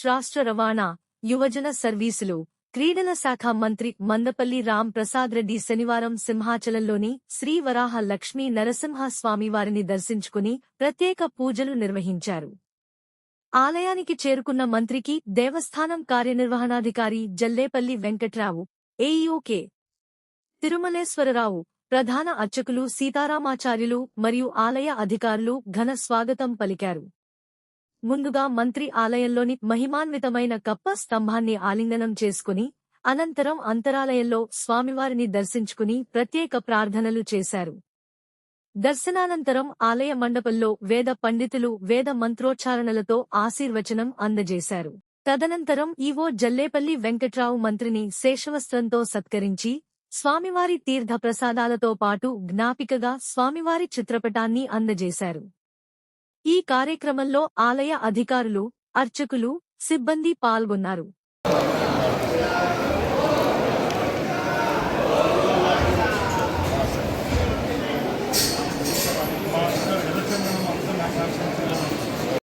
రాష్ట్ర రవాణా, యువజన సర్వీసులు, క్రీడల శాఖ మంత్రి మందపల్లి రామ్ ప్రసాద్ రెడ్డి శనివారం సింహాచలంలోని శ్రీ వరాహ లక్ష్మీ నరసింహ స్వామివారిని దర్శించుకుని ప్రత్యేక పూజలు నిర్వహించారు. ఆలయానికి చేరుకున్న మంత్రికి దేవస్థానం కార్యనిర్వహణాధికారి జల్లేపల్లి వెంకట్రావు, ఏఈఓ కె. తిరుమలేశ్వరరావు, ప్రధాన అర్చకులు సీతారామాచార్యులు మరియు ఆలయ అధికారులు ఘన స్వాగతం పలికారు. ముందుగా మంత్రి ఆలయంలోని మహిమాన్వితమైన కప్ప స్తంభాన్ని ఆలింగనం చేసుకుని, అనంతరం అంతరాలయంలో స్వామివారిని దర్శించుకుని ప్రత్యేక ప్రార్థనలు చేశారు. దర్శనానంతరం ఆలయ మండపంలో వేద పండితులు వేద మంత్రోచ్చారణలతో ఆశీర్వచనం అందజేశారు. తదనంతరం ఈవో జల్లేపల్లి వెంకట్రావు మంత్రిని శేషవస్త్రంతో సత్కరించి, స్వామివారి తీర్థ ప్రసాదాలతో పాటు జ్ఞాపికగా స్వామివారి చిత్రపటాన్ని అందజేశారు. ఈ కార్యక్రమంలో ఆలయ అధికారులు, అర్చకులు, సిబ్బంది పాల్గొన్నారు.